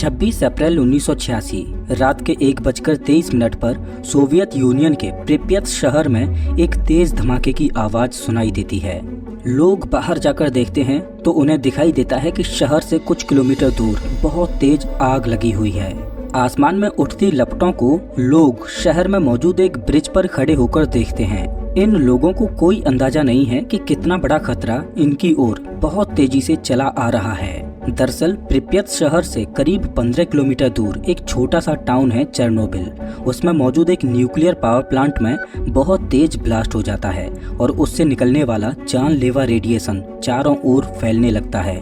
26 अप्रैल 1986 रात के 1:23 पर सोवियत यूनियन के प्रिप्यत शहर में एक तेज धमाके की आवाज सुनाई देती है। लोग बाहर जाकर देखते हैं तो उन्हें दिखाई देता है कि शहर से कुछ किलोमीटर दूर बहुत तेज आग लगी हुई है। आसमान में उठती लपटों को लोग शहर में मौजूद एक ब्रिज पर खड़े होकर देखते हैं। इन लोगों को कोई अंदाजा नहीं है कि कितना बड़ा खतरा इनकी ओर बहुत तेजी से चला आ रहा है। दरअसल प्रिप्यत शहर से करीब 15 किलोमीटर दूर एक छोटा सा टाउन है चेरनोबिल। उसमें मौजूद एक न्यूक्लियर पावर प्लांट में बहुत तेज ब्लास्ट हो जाता है और उससे निकलने वाला जानलेवा रेडिएशन चारों ओर फैलने लगता है।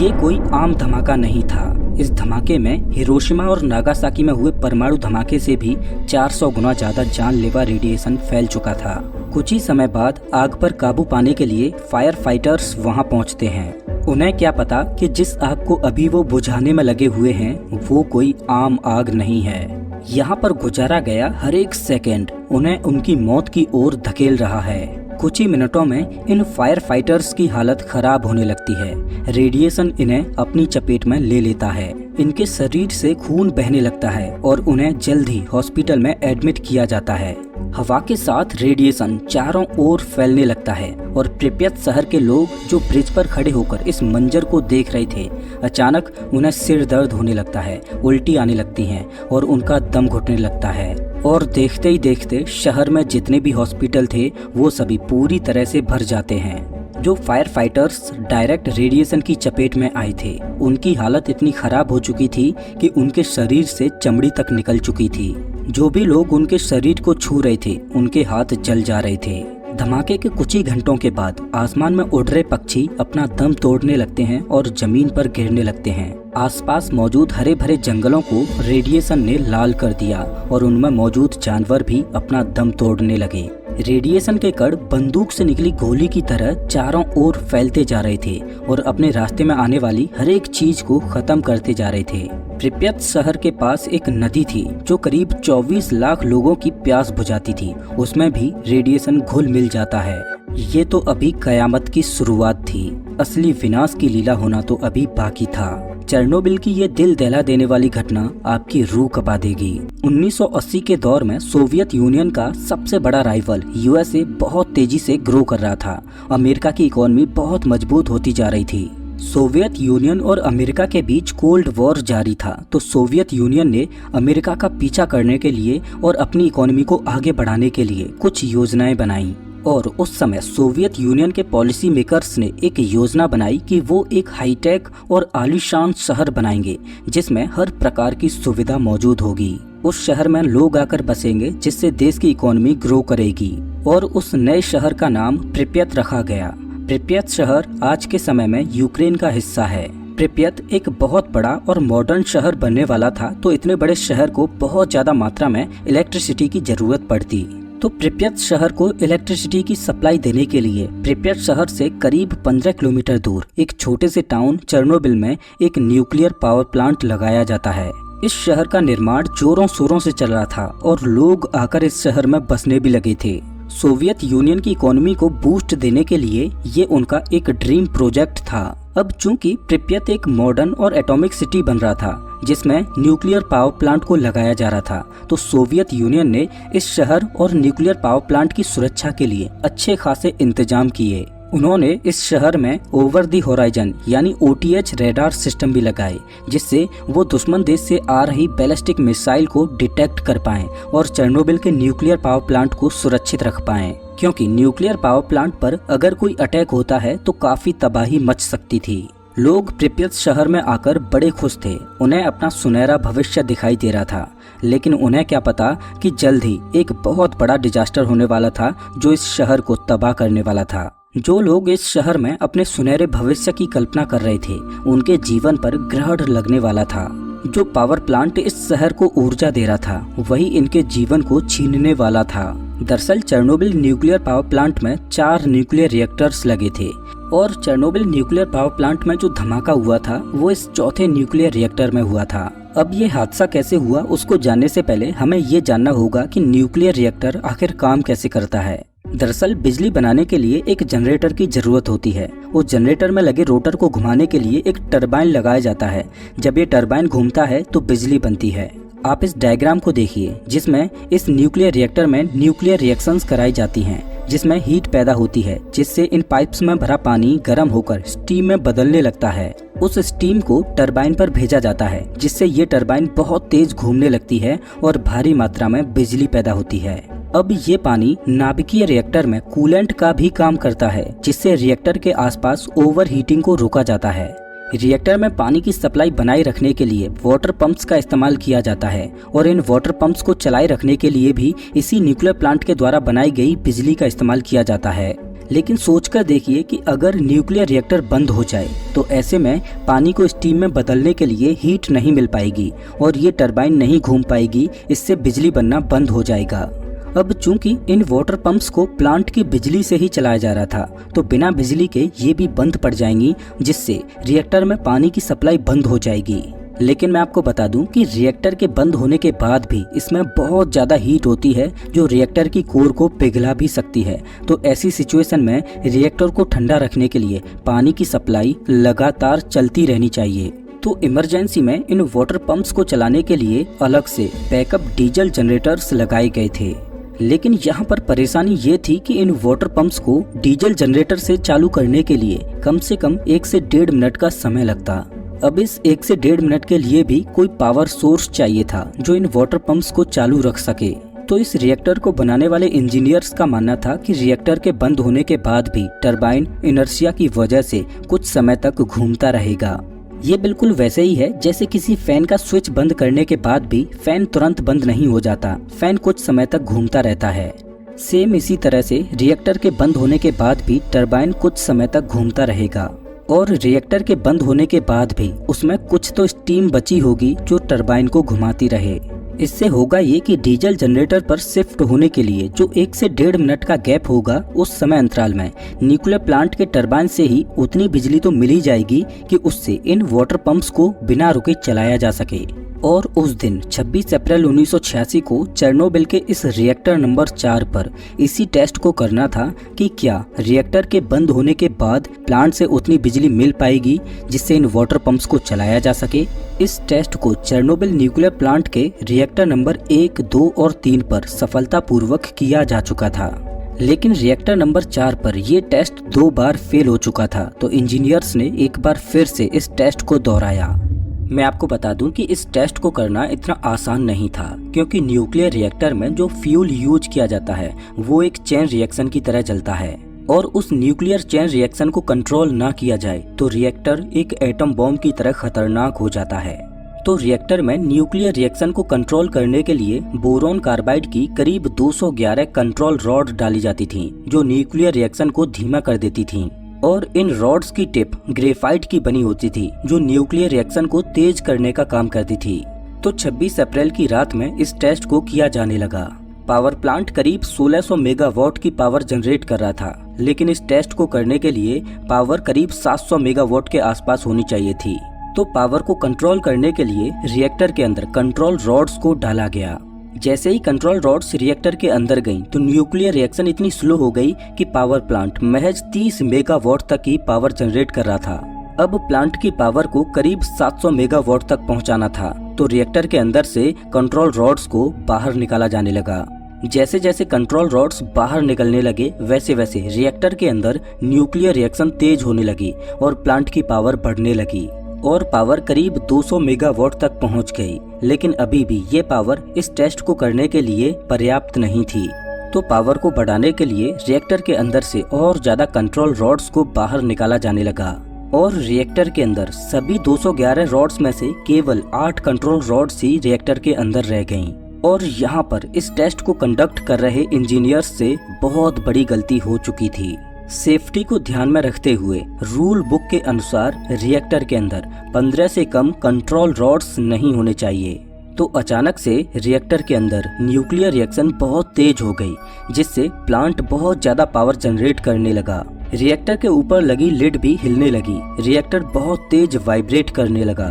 ये कोई आम धमाका नहीं था। इस धमाके में हिरोशिमा और नागासाकी में हुए परमाणु धमाके से भी 400 गुना ज्यादा जानलेवा रेडिएशन फैल चुका था। कुछ ही समय बाद आग पर काबू पाने के लिए फायर फाइटर्स वहां पहुंचते हैं। उन्हें क्या पता कि जिस आग को अभी वो बुझाने में लगे हुए हैं वो कोई आम आग नहीं है। यहाँ पर गुजारा गया हर एक सेकेंड उन्हें उनकी मौत की ओर धकेल रहा है। कुछ ही मिनटों में इन फायर फाइटर्स की हालत खराब होने लगती है। रेडिएशन इन्हें अपनी चपेट में ले लेता है। इनके शरीर से खून बहने लगता है और उन्हें जल्द ही हॉस्पिटल में एडमिट किया जाता है। हवा के साथ रेडिएशन चारों ओर फैलने लगता है और प्रिप्यत शहर के लोग जो ब्रिज पर खड़े होकर इस मंजर को देख रहे थे, अचानक उन्हें सिर दर्द होने लगता है, उल्टी आने लगती हैं और उनका दम घुटने लगता है। और देखते ही देखते शहर में जितने भी हॉस्पिटल थे वो सभी पूरी तरह से भर जाते हैं। जो फायर फाइटर्स डायरेक्ट रेडिएशन की चपेट में आए थे उनकी हालत इतनी खराब हो चुकी थी कि उनके शरीर से चमड़ी तक निकल चुकी थी। जो भी लोग उनके शरीर को छू रहे थे उनके हाथ जल जा रहे थे। धमाके के कुछ ही घंटों के बाद आसमान में उड़ रहे पक्षी अपना दम तोड़ने लगते हैं और जमीन पर गिरने लगते हैं। आसपास मौजूद हरे भरे जंगलों को रेडिएशन ने लाल कर दिया और उनमें मौजूद जानवर भी अपना दम तोड़ने लगे। रेडिएशन के कण बंदूक से निकली गोली की तरह चारों ओर फैलते जा रहे थे और अपने रास्ते में आने वाली हर एक चीज को खत्म करते जा रहे थे। प्रिप्यत शहर के पास एक नदी थी जो करीब 24 लाख लोगों की प्यास बुझाती थी। उसमें भी रेडिएशन घुल मिल जाता है। ये तो अभी कयामत की शुरुआत थी। असली विनाश की लीला होना तो अभी बाकी था। चेरनोबिल की ये दिल दहला देने वाली घटना आपकी रूह कपा देगी। 1980 के दौर में सोवियत यूनियन का सबसे बड़ा राइवल यूएसए बहुत तेजी से ग्रो कर रहा था। अमेरिका की इकोनॉमी बहुत मजबूत होती जा रही थी। सोवियत यूनियन और अमेरिका के बीच कोल्ड वॉर जारी था, तो सोवियत यूनियन ने अमेरिका का पीछा करने के लिए और अपनी इकोनॉमी को आगे बढ़ाने के लिए कुछ योजनाएं बनाई। और उस समय सोवियत यूनियन के पॉलिसी मेकर्स ने एक योजना बनाई कि वो एक हाईटेक और आलीशान शहर बनाएंगे जिसमें हर प्रकार की सुविधा मौजूद होगी। उस शहर में लोग आकर बसेंगे जिससे देश की इकोनॉमी ग्रो करेगी और उस नए शहर का नाम प्रिप्यत रखा गया। प्रिप्यत शहर आज के समय में यूक्रेन का हिस्सा है। प्रिप्यत एक बहुत बड़ा और मॉडर्न शहर बनने वाला था, तो इतने बड़े शहर को बहुत ज्यादा मात्रा में इलेक्ट्रिसिटी की जरूरत पड़ती। तो प्रिप्यत शहर को इलेक्ट्रिसिटी की सप्लाई देने के लिए प्रिप्यत शहर से करीब 15 किलोमीटर दूर एक छोटे से टाउन चेरनोबिल में एक न्यूक्लियर पावर प्लांट लगाया जाता है। इस शहर का निर्माण जोरों शोरों से चल रहा था और लोग आकर इस शहर में बसने भी लगे थे। सोवियत यूनियन की इकोनॉमी को बूस्ट देने के लिए ये उनका एक ड्रीम प्रोजेक्ट था। अब चूंकि प्रिप्यत एक मॉडर्न और एटॉमिक सिटी बन रहा था जिसमें न्यूक्लियर पावर प्लांट को लगाया जा रहा था, तो सोवियत यूनियन ने इस शहर और न्यूक्लियर पावर प्लांट की सुरक्षा के लिए अच्छे खासे इंतजाम किए। उन्होंने इस शहर में ओवर द होराइजन यानी OTH रेडार सिस्टम भी लगाए जिससे वो दुश्मन देश से आ रही बैलिस्टिक मिसाइल को डिटेक्ट कर पाएं और चेरनोबिल के न्यूक्लियर पावर प्लांट को सुरक्षित रख पाएं, क्योंकि न्यूक्लियर पावर प्लांट पर अगर कोई अटैक होता है तो काफी तबाही मच सकती थी। लोग प्रिप्यत शहर में आकर बड़े खुश थे। उन्हें अपना सुनहरा भविष्य दिखाई दे रहा था, लेकिन उन्हें क्या पता कि जल्द ही एक बहुत बड़ा डिजास्टर होने वाला था जो इस शहर को तबाह करने वाला था। जो लोग इस शहर में अपने सुनहरे भविष्य की कल्पना कर रहे थे उनके जीवन पर ग्रहण लगने वाला था। जो पावर प्लांट इस शहर को ऊर्जा दे रहा था वही इनके जीवन को छीनने वाला था। दरअसल चेरनोबिल न्यूक्लियर पावर प्लांट में 4 न्यूक्लियर रिएक्टर्स लगे थे और चेरनोबिल न्यूक्लियर पावर प्लांट में जो धमाका हुआ था वो इस चौथे न्यूक्लियर रिएक्टर में हुआ था। अब ये हादसा कैसे हुआ उसको जानने से पहले हमें ये जानना होगा कि न्यूक्लियर रिएक्टर आखिर काम कैसे करता है। दरअसल बिजली बनाने के लिए एक जनरेटर की जरूरत होती है। उस जनरेटर में लगे रोटर को घुमाने के लिए एक टरबाइन लगाया जाता है। जब ये टरबाइन घूमता है तो बिजली बनती है। आप इस डायग्राम को देखिए जिसमें इस न्यूक्लियर रिएक्टर में न्यूक्लियर रिएक्शंस कराई जाती हैं, जिसमें हीट पैदा होती है, जिससे इन पाइप्स में भरा पानी गर्म होकर स्टीम में बदलने लगता है। उस स्टीम को टरबाइन पर भेजा जाता है, जिससे ये टरबाइन बहुत तेज घूमने लगती है और भारी मात्रा में बिजली पैदा होती है। अब ये पानी नाभिकीय रिएक्टर में कूलेंट का भी काम करता है, जिससे रिएक्टर के आसपास ओवर हीटिंग को रोका जाता है। रिएक्टर में पानी की सप्लाई बनाए रखने के लिए वाटर पंप्स का इस्तेमाल किया जाता है और इन वाटर पंप्स को चलाए रखने के लिए भी इसी न्यूक्लियर प्लांट के द्वारा बनाई गई बिजली का इस्तेमाल किया जाता है। लेकिन सोचकर देखिए कि अगर न्यूक्लियर रिएक्टर बंद हो जाए तो ऐसे में पानी को स्टीम में बदलने के लिए हीट नहीं मिल पाएगी और ये टरबाइन नहीं घूम पाएगी, इससे बिजली बनना बंद हो जाएगा। अब चूंकि इन वाटर पंप्स को प्लांट की बिजली से ही चलाया जा रहा था, तो बिना बिजली के ये भी बंद पड़ जाएंगी, जिससे रिएक्टर में पानी की सप्लाई बंद हो जाएगी। लेकिन मैं आपको बता दूं कि रिएक्टर के बंद होने के बाद भी इसमें बहुत ज़्यादा हीट होती है, जो रिएक्टर की कोर को पिघला भी सकती है। तो ऐसी सिचुएशन में रिएक्टर को ठंडा रखने के लिए पानी की सप्लाई लगातार चलती रहनी चाहिए। तो इमरजेंसी में इन वाटर पंप्स को चलाने के लिए अलग से बैकअप डीजल जनरेटर्स लगाए गए थे। लेकिन यहाँ पर परेशानी ये थी कि इन वाटर पंप्स को डीजल जनरेटर से चालू करने के लिए कम से कम 1 से 1.5 मिनट का समय लगता। अब इस 1 से 1.5 मिनट के लिए भी कोई पावर सोर्स चाहिए था जो इन वाटर पंप्स को चालू रख सके। तो इस रिएक्टर को बनाने वाले इंजीनियर्स का मानना था कि रिएक्टर के बंद होने के बाद भी टरबाइन इनर्शिया की वजह से कुछ समय तक घूमता रहेगा। ये बिल्कुल वैसे ही है जैसे किसी फैन का स्विच बंद करने के बाद भी फैन तुरंत बंद नहीं हो जाता, फैन कुछ समय तक घूमता रहता है। सेम इसी तरह से रिएक्टर के बंद होने के बाद भी टरबाइन कुछ समय तक घूमता रहेगा और रिएक्टर के बंद होने के बाद भी उसमें कुछ तो स्टीम बची होगी जो टरबाइन को घुमाती रहे। इससे होगा ये कि डीजल जनरेटर पर शिफ्ट होने के लिए जो 1 से 1.5 मिनट का गैप होगा, उस समय अंतराल में न्यूक्लियर प्लांट के टरबाइन से ही उतनी बिजली तो मिल ही जाएगी कि उससे इन वाटर पंप्स को बिना रुके चलाया जा सके। और उस दिन 26 अप्रैल 1986 को चेर्नोबिल के इस रिएक्टर नंबर 4 पर इसी टेस्ट को करना था कि क्या रिएक्टर के बंद होने के बाद प्लांट से उतनी बिजली मिल पाएगी जिससे इन वाटर पंप्स को चलाया जा सके। इस टेस्ट को चेर्नोबिल न्यूक्लियर प्लांट के रिएक्टर नंबर 1, 2 और 3 पर सफलतापूर्वक किया जा चुका था। लेकिन रिएक्टर नंबर 4 पर यह टेस्ट 2 बार फेल हो चुका था, तो इंजीनियर्स ने एक बार फिर से इस टेस्ट को दोहराया। मैं आपको बता दूं कि इस टेस्ट को करना इतना आसान नहीं था, क्योंकि न्यूक्लियर रिएक्टर में जो फ्यूल यूज किया जाता है वो एक चेन रिएक्शन की तरह चलता है और उस न्यूक्लियर चेन रिएक्शन को कंट्रोल ना किया जाए तो रिएक्टर एक एटम बॉम्ब की तरह खतरनाक हो जाता है। तो रिएक्टर में न्यूक्लियर रिएक्शन को कंट्रोल करने के लिए बोरॉन कार्बाइड की करीब 211 कंट्रोल रॉड डाली जाती थीं, जो न्यूक्लियर रिएक्शन को धीमा कर देती थीं। और इन रॉड्स की टिप ग्रेफाइट की बनी होती थी, जो न्यूक्लियर रिएक्शन को तेज करने का काम करती थी। तो 26 अप्रैल की रात में इस टेस्ट को किया जाने लगा। पावर प्लांट करीब 1600 मेगावाट की पावर जनरेट कर रहा था, लेकिन इस टेस्ट को करने के लिए पावर करीब 700 मेगावाट के आसपास होनी चाहिए थी। तो पावर को कंट्रोल करने के लिए रिएक्टर के अंदर कंट्रोल रॉड्स को डाला गया। जैसे ही कंट्रोल रॉड्स रिएक्टर के अंदर गईं, तो न्यूक्लियर रिएक्शन इतनी स्लो हो गई कि पावर प्लांट महज 30 मेगावाट तक की पावर जनरेट कर रहा था। अब प्लांट की पावर को करीब 700 मेगावाट तक पहुंचाना था, तो रिएक्टर के अंदर से कंट्रोल रॉड्स को बाहर निकाला जाने लगा। जैसे जैसे कंट्रोल रॉड्स बाहर निकलने लगे, वैसे वैसे रिएक्टर के अंदर न्यूक्लियर रिएक्शन तेज होने लगी और प्लांट की पावर बढ़ने लगी और पावर करीब 200 मेगावाट तक पहुंच गई। लेकिन अभी भी ये पावर इस टेस्ट को करने के लिए पर्याप्त नहीं थी। तो पावर को बढ़ाने के लिए रिएक्टर के अंदर से और ज्यादा कंट्रोल रॉड्स को बाहर निकाला जाने लगा और रिएक्टर के अंदर सभी 211 रॉड्स में से केवल 8 कंट्रोल रॉड्स ही रिएक्टर के अंदर रह गईं। और यहाँ पर इस टेस्ट को कंडक्ट कर रहे इंजीनियर्स से बहुत बड़ी गलती हो चुकी थी। सेफ्टी को ध्यान में रखते हुए रूल बुक के अनुसार रिएक्टर के अंदर 15 से कम कंट्रोल रॉड्स नहीं होने चाहिए। तो अचानक से रिएक्टर के अंदर न्यूक्लियर रिएक्शन बहुत तेज हो गई, जिससे प्लांट बहुत ज्यादा पावर जनरेट करने लगा। रिएक्टर के ऊपर लगी लिड भी हिलने लगी। रिएक्टर बहुत तेज वाइब्रेट करने लगा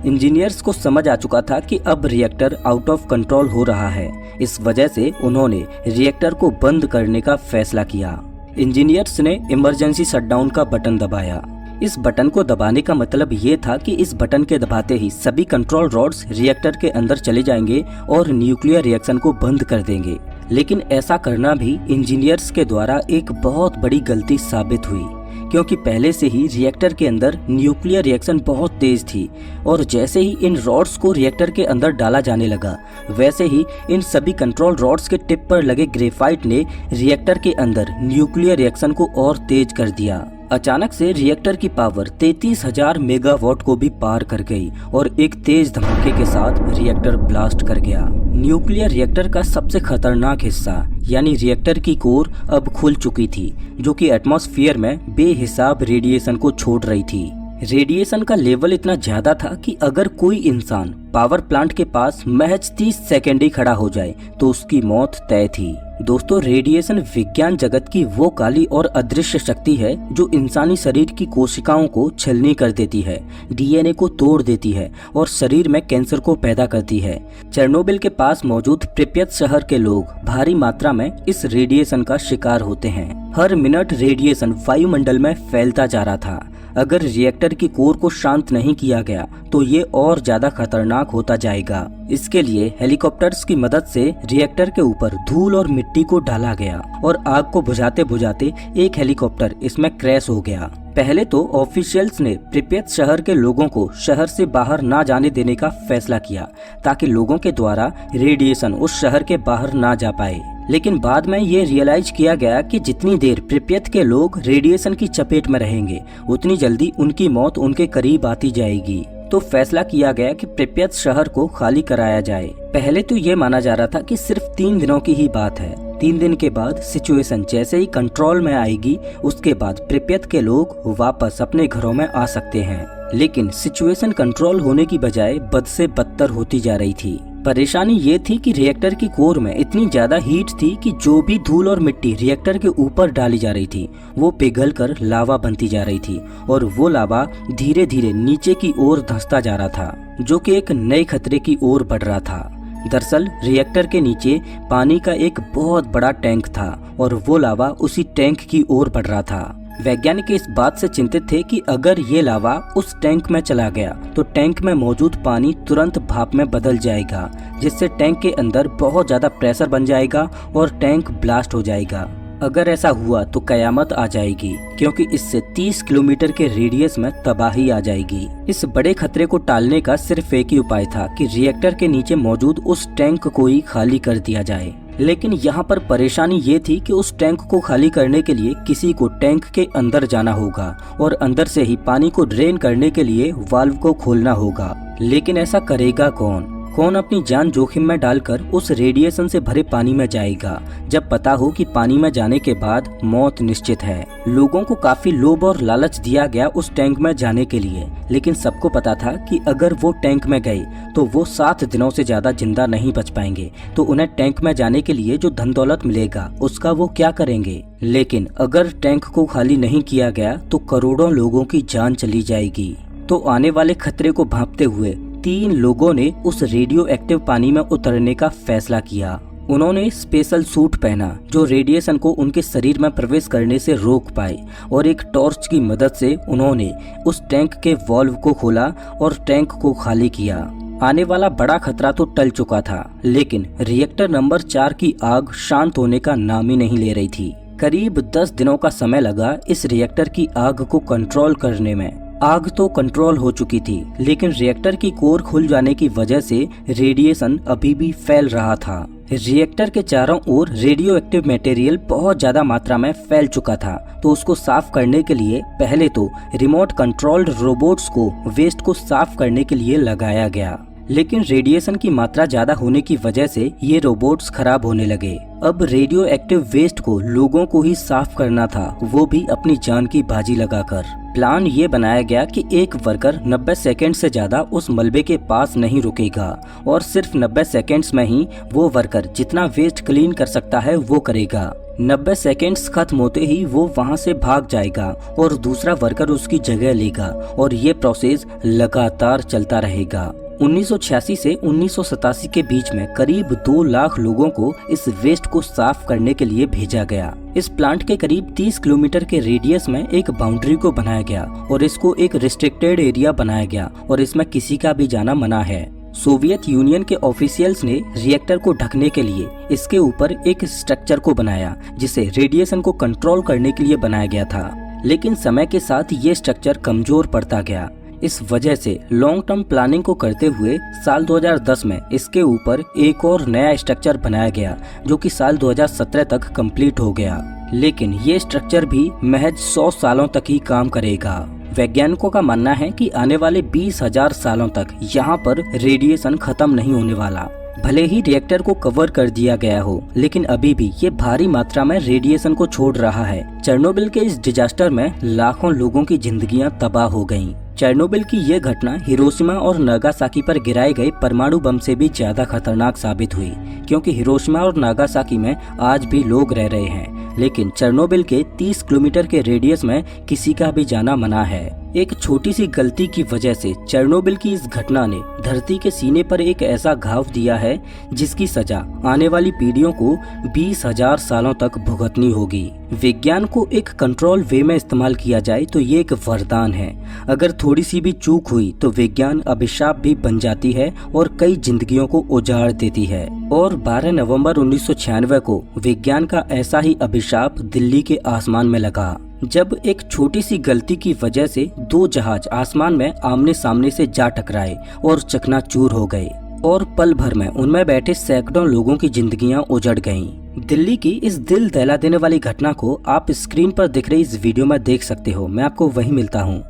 इंजीनियर्स को समझ आ चुका था कि अब रिएक्टर आउट ऑफ कंट्रोल हो रहा है। इस वजह से उन्होंने रिएक्टर को बंद करने का फैसला किया। इंजीनियर्स ने इमरजेंसी शटडाउन का बटन दबाया। इस बटन को दबाने का मतलब ये था कि इस बटन के दबाते ही सभी कंट्रोल रॉड्स रिएक्टर के अंदर चले जाएंगे और न्यूक्लियर रिएक्शन को बंद कर देंगे। लेकिन ऐसा करना भी इंजीनियर्स के द्वारा एक बहुत बड़ी गलती साबित हुई, क्योंकि पहले से ही रिएक्टर के अंदर न्यूक्लियर रिएक्शन बहुत तेज थी और जैसे ही इन रॉड्स को रिएक्टर के अंदर डाला जाने लगा, वैसे ही इन सभी कंट्रोल रॉड्स के टिप पर लगे ग्रेफाइट ने रिएक्टर के अंदर न्यूक्लियर रिएक्शन को और तेज कर दिया। अचानक से रिएक्टर की पावर 33,000 मेगावाट को भी पार कर गई और एक तेज धमाके के साथ रिएक्टर ब्लास्ट कर गया। न्यूक्लियर रिएक्टर का सबसे खतरनाक हिस्सा यानी रिएक्टर की कोर अब खुल चुकी थी, जो कि एटमॉस्फेयर में बेहिसाब रेडिएशन को छोड़ रही थी। रेडिएशन का लेवल इतना ज्यादा था कि अगर कोई इंसान पावर प्लांट के पास महज 30 सेकंड ही खड़ा हो जाए तो उसकी मौत तय थी। दोस्तों, रेडिएशन विज्ञान जगत की वो काली और अदृश्य शक्ति है जो इंसानी शरीर की कोशिकाओं को छलनी कर देती है, डीएनए को तोड़ देती है और शरीर में कैंसर को पैदा करती है। चेरनोबिल के पास मौजूद प्रिपेत शहर के लोग भारी मात्रा में इस रेडिएशन का शिकार होते हैं। हर मिनट रेडिएशन वायुमंडल में फैलता जा रहा था। अगर रिएक्टर की कोर को शांत नहीं किया गया तो ये और ज्यादा खतरनाक होता जाएगा। इसके लिए हेलीकॉप्टर्स की मदद से रिएक्टर के ऊपर धूल और मिट्टी को डाला गया और आग को बुझाते बुझाते एक हेलीकॉप्टर इसमें क्रैश हो गया। पहले तो ऑफिशियल्स ने प्रिपेत शहर के लोगों को शहर से बाहर ना जाने देने का फैसला किया ताकि लोगों के द्वारा रेडिएशन उस शहर के बाहर ना जा पाए। लेकिन बाद में ये रियलाइज किया गया कि जितनी देर प्रिपेत के लोग रेडिएशन की चपेट में रहेंगे, उतनी जल्दी उनकी मौत उनके करीब आती जाएगी। तो फैसला किया गया कि प्रिपेत शहर को खाली कराया जाए। पहले तो ये माना जा रहा था कि सिर्फ 3 दिनों की ही बात है। 3 दिन के बाद सिचुएशन जैसे ही कंट्रोल में आएगी, उसके बाद प्रिपेत के लोग वापस अपने घरों में आ सकते हैं। लेकिन सिचुएशन कंट्रोल होने की बजाय बद से बदतर होती जा रही थी। परेशानी ये थी कि रिएक्टर की कोर में इतनी ज्यादा हीट थी कि जो भी धूल और मिट्टी रिएक्टर के ऊपर डाली जा रही थी वो पिघलकर लावा बनती जा रही थी और वो लावा धीरे धीरे नीचे की ओर धंसता जा रहा था, जो कि एक नए खतरे की ओर बढ़ रहा था। दरअसल रिएक्टर के नीचे पानी का एक बहुत बड़ा टैंक था और वो लावा उसी टैंक की ओर बढ़ रहा था। वैज्ञानिक इस बात से चिंतित थे कि अगर ये लावा उस टैंक में चला गया तो टैंक में मौजूद पानी तुरंत भाप में बदल जाएगा, जिससे टैंक के अंदर बहुत ज्यादा प्रेशर बन जाएगा और टैंक ब्लास्ट हो जाएगा। अगर ऐसा हुआ तो कयामत आ जाएगी, क्योंकि इससे 30 किलोमीटर के रेडियस में तबाही आ जाएगी। इस बड़े खतरे को टालने का सिर्फ एक ही उपाय था कि रिएक्टर के नीचे मौजूद उस टैंक को ही खाली कर दिया जाए। लेकिन यहाँ पर परेशानी ये थी कि उस टैंक को खाली करने के लिए किसी को टैंक के अंदर जाना होगा और अंदर से ही पानी को ड्रेन करने के लिए वाल्व को खोलना होगा। लेकिन ऐसा करेगा कौन? कौन अपनी जान जोखिम में डालकर उस रेडिएशन से भरे पानी में जाएगा, जब पता हो कि पानी में जाने के बाद मौत निश्चित है। लोगों को काफी लोभ और लालच दिया गया उस टैंक में जाने के लिए, लेकिन सबको पता था कि अगर वो टैंक में गए तो वो 7 दिनों से ज्यादा जिंदा नहीं बच पाएंगे। तो उन्हें टैंक में जाने के लिए जो धन दौलत मिलेगा उसका वो क्या करेंगे। लेकिन अगर टैंक को खाली नहीं किया गया तो करोड़ों लोगों की जान चली जाएगी। तो आने वाले खतरे को भांपते हुए 3 लोगों ने उस रेडियो एक्टिव पानी में उतरने का फैसला किया। उन्होंने स्पेशल सूट पहना जो रेडिएशन को उनके शरीर में प्रवेश करने से रोक पाए और एक टॉर्च की मदद से उन्होंने उस टैंक के वाल्व को खोला और टैंक को खाली किया। आने वाला बड़ा खतरा तो टल चुका था, लेकिन रिएक्टर नंबर 4 की आग शांत होने का नाम ही नहीं ले रही थी। करीब 10 दिनों का समय लगा इस रिएक्टर की आग को कंट्रोल करने में। आग तो कंट्रोल हो चुकी थी, लेकिन रिएक्टर की कोर खुल जाने की वजह से रेडिएशन अभी भी फैल रहा था। रिएक्टर के चारों ओर रेडियो एक्टिव मटेरियल बहुत ज्यादा मात्रा में फैल चुका था, तो उसको साफ करने के लिए पहले तो रिमोट कंट्रोल्ड रोबोट्स को वेस्ट को साफ करने के लिए लगाया गया। लेकिन रेडिएशन की मात्रा ज्यादा होने की वजह से ये रोबोट्स खराब होने लगे। अब रेडियो एक्टिव वेस्ट को लोगों को ही साफ करना था, वो भी अपनी जान की बाजी लगाकर। प्लान ये बनाया गया कि एक वर्कर 90 सेकंड से ज्यादा उस मलबे के पास नहीं रुकेगा और सिर्फ 90 सेकंड्स में ही वो वर्कर जितना वेस्ट क्लीन कर सकता है वो करेगा। 90 सेकेंड्स खत्म होते ही वो वहां से भाग जाएगा और दूसरा वर्कर उसकी जगह लेगा और ये प्रोसेस लगातार चलता रहेगा। 1986 से 1987 के बीच में करीब 2 लाख लोगों को इस वेस्ट को साफ करने के लिए भेजा गया। इस प्लांट के करीब 30 किलोमीटर के रेडियस में एक बाउंड्री को बनाया गया और इसको एक रिस्ट्रिक्टेड एरिया बनाया गया और इसमें किसी का भी जाना मना है। सोवियत यूनियन के ऑफिशियल्स ने रिएक्टर को ढकने के लिए इसके ऊपर एक स्ट्रक्चर को बनाया जिसे रेडिएशन को कंट्रोल करने के लिए बनाया गया था, लेकिन समय के साथ ये स्ट्रक्चर कमजोर पड़ता गया। इस वजह से लॉन्ग टर्म प्लानिंग को करते हुए साल 2010 में इसके ऊपर एक और नया स्ट्रक्चर बनाया गया जो कि साल 2017 तक कंप्लीट हो गया, लेकिन ये स्ट्रक्चर भी महज 100 सालों तक ही काम करेगा। वैज्ञानिकों का मानना है कि आने वाले 20,000 सालों तक यहाँ पर रेडिएशन खत्म नहीं होने वाला। भले ही रिएक्टर को कवर कर दिया गया हो, लेकिन अभी भी ये भारी मात्रा में रेडिएशन को छोड़ रहा है। चेरनोबिल के इस डिजास्टर में लाखों लोगों की जिंदगियां तबाह हो गईं। चेरनोबिल की ये घटना हिरोशिमा और नागासाकी पर गिराए गए परमाणु बम से भी ज्यादा खतरनाक साबित हुई, क्योंकि हिरोशिमा और नागासाकी में आज भी लोग रह रहे हैं, लेकिन चेरनोबिल के 30 किलोमीटर के रेडियस में किसी का भी जाना मना है। एक छोटी सी गलती की वजह से चेरनोबिल की इस घटना ने धरती के सीने पर एक ऐसा घाव दिया है जिसकी सजा आने वाली पीढ़ियों को 20,000 सालों तक भुगतनी होगी। विज्ञान को एक कंट्रोल वे में इस्तेमाल किया जाए तो ये एक वरदान है। अगर थोड़ी सी भी चूक हुई तो विज्ञान अभिशाप भी बन जाती है और कई जिंदगियों को उजाड़ देती है। और 12 नवंबर 1996 को विज्ञान का ऐसा ही अभिशाप दिल्ली के आसमान में लगा, जब एक छोटी सी गलती की वजह से 2 जहाज आसमान में आमने सामने से जा टकराए और चकनाचूर हो गए और पल भर में उनमें बैठे सैकड़ों लोगों की जिंदगियां उजड़ गईं। दिल्ली की इस दिल दहला देने वाली घटना को आप स्क्रीन पर दिख रही इस वीडियो में देख सकते हो। मैं आपको वहीं मिलता हूँ।